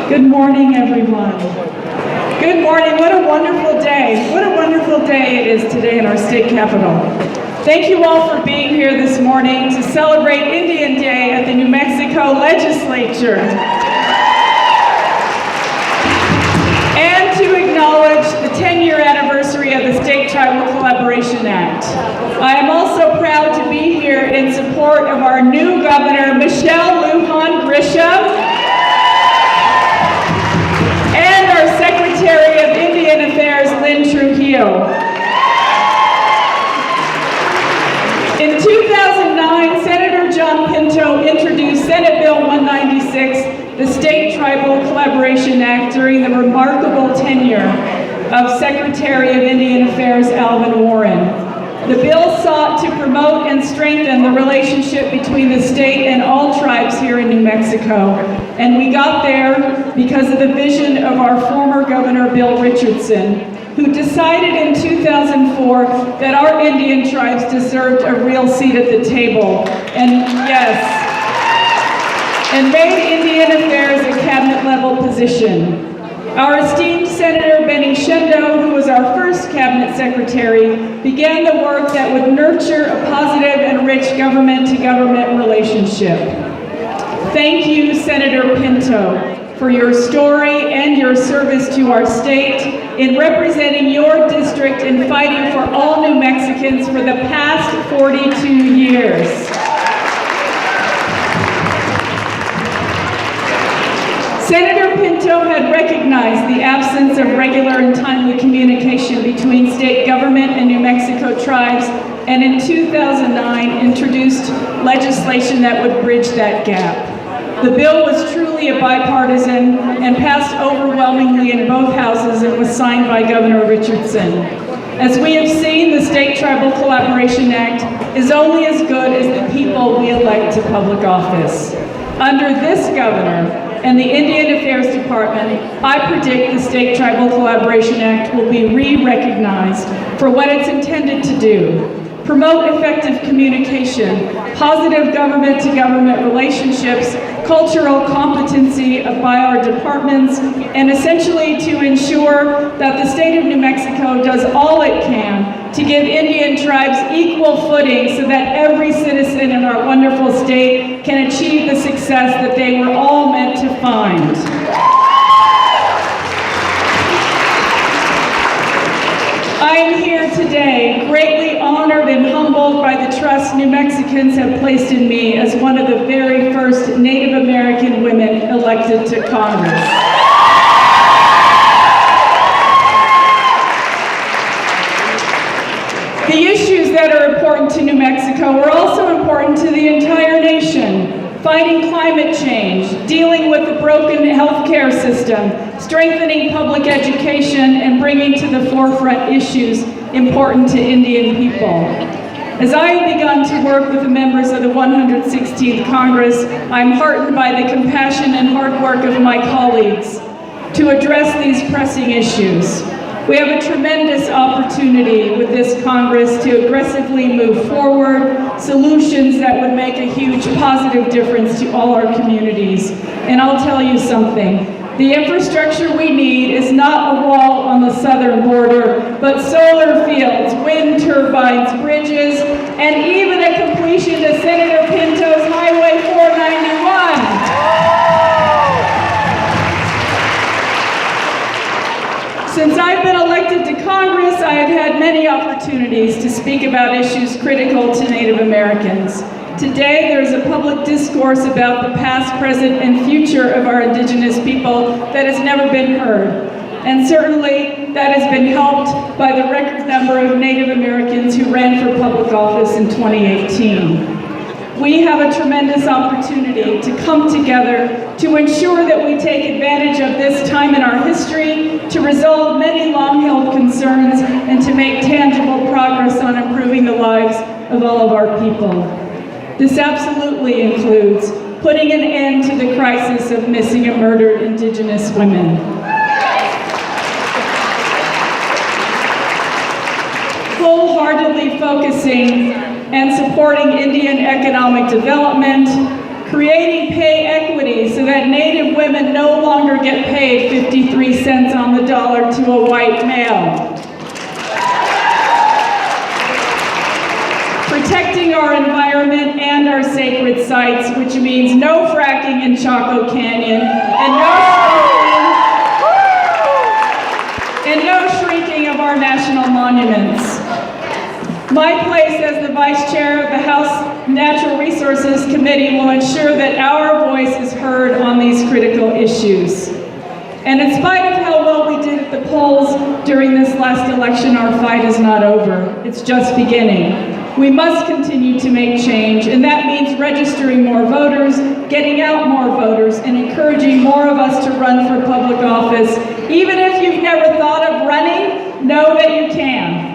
Good morning, everyone. Good morning. What a wonderful day. What a wonderful day it is today in our state capitol. Thank you all for being here this morning to celebrate Indian Day at the New Mexico Legislature and to acknowledge the 10-year anniversary of the State Tribal Collaboration Act. I am also proud to be here in support of our new governor, Michelle Lujan Grisham, and our Secretary of Indian Affairs, Lynn Trujillo. In 2009, Senator John Pinto introduced Senate Bill 196, the State Tribal Collaboration Act, during the remarkable tenure of Secretary of Indian Affairs, Alvin Warren. The bill sought to promote and strengthen the relationship between the state and all tribes here in New Mexico. And we got there because of the vision of our former Governor, Bill Richardson, who decided in 2004 that our Indian tribes deserved a real seat at the table. And yes, and made Indian Affairs a cabinet-level position. Our esteemed Senator Benny Shendo, who was our first cabinet secretary, began the work that would nurture a positive and rich government-to-government relationship. Thank you, Senator Pinto, for your story and your service to our state in representing your district and fighting for all New Mexicans for the past 42 years. Senator Pinto had recognized the absence of regular and timely communication between state government and New Mexico tribes, and in 2009 introduced legislation that would bridge that gap. The bill was truly a bipartisan and passed overwhelmingly in both houses and was signed by Governor Richardson. As we have seen, the State Tribal Collaboration Act is only as good as the people we elect to public office. Under this governor and the Indian Affairs Department, I predict the State Tribal Collaboration Act will be re-recognized for what it's intended to do. Promote effective communication, positive government-to-government relationships, cultural competency by our departments, and essentially to ensure that the state of New Mexico does all it can to give Indian tribes equal footing so that every citizen in our wonderful state can achieve the success that they were all meant to find. I am here today greatly honored and humbled by the trust New Mexicans have placed in me as one of the very first Native American women elected to Congress. The issues that are important to New Mexico are also important to the entire nation. Fighting climate change, dealing with the broken healthcare system, strengthening public education, and bringing to the forefront issues important to Indian people. As I have begun to work with the members of the 116th Congress, I'm heartened by the compassion and hard work of my colleagues to address these pressing issues. We have a tremendous opportunity with this Congress to aggressively move forward solutions that would make a huge positive difference to all our communities. And I'll tell you something, the infrastructure we need is not a wall on the southern border, but solar fields, wind turbines, bridges, and even a completion to Senator Pinto's Highway 491. Since I've been elected to Congress, I have had many opportunities to speak about issues critical to Native Americans. Today, there is a public discourse about the past, present, and future of our Indigenous people that has never been heard. And certainly, that has been helped by the record number of Native Americans who ran for public office in 2018. We have a tremendous opportunity to come together to ensure that we take advantage of this time in our history to resolve many long-held concerns and to make tangible progress on improving the lives of all of our people. This absolutely includes putting an end to the crisis of missing and murdered Indigenous women. Wholeheartedly focusing and supporting Indian economic development, creating pay equity so that Native women no longer get paid 53 cents on the dollar to a white male. Protecting our environment and our sacred sites, which means no fracking in Chaco Canyon and no shrinking of our national monuments. My place as the Vice Chair of the House Natural Resources Committee will ensure that our voice is heard on these critical issues. And in spite of how well we did at the polls during this last election, our fight is not over. It's just beginning. We must continue to make change, and that means registering more voters, getting out more voters, and encouraging more of us to run for public office. Even if you've never thought of running, know that you can.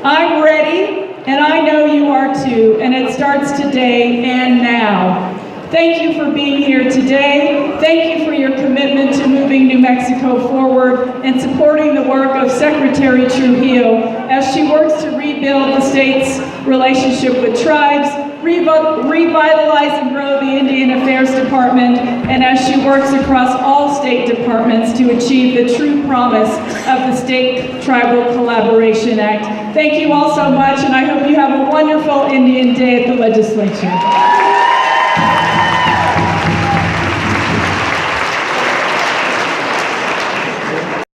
I'm ready, and I know you are too, and it starts today and now. Thank you for being here today. Thank you for your commitment to moving New Mexico forward and supporting the work of Secretary Trujillo as she works to rebuild the state's relationship with tribes, revitalize and grow the Indian Affairs Department, and as she works across all state departments to achieve the true promise of the State Tribal Collaboration Act. Thank you all so much, and I hope you have a wonderful Indian Day at the Legislature.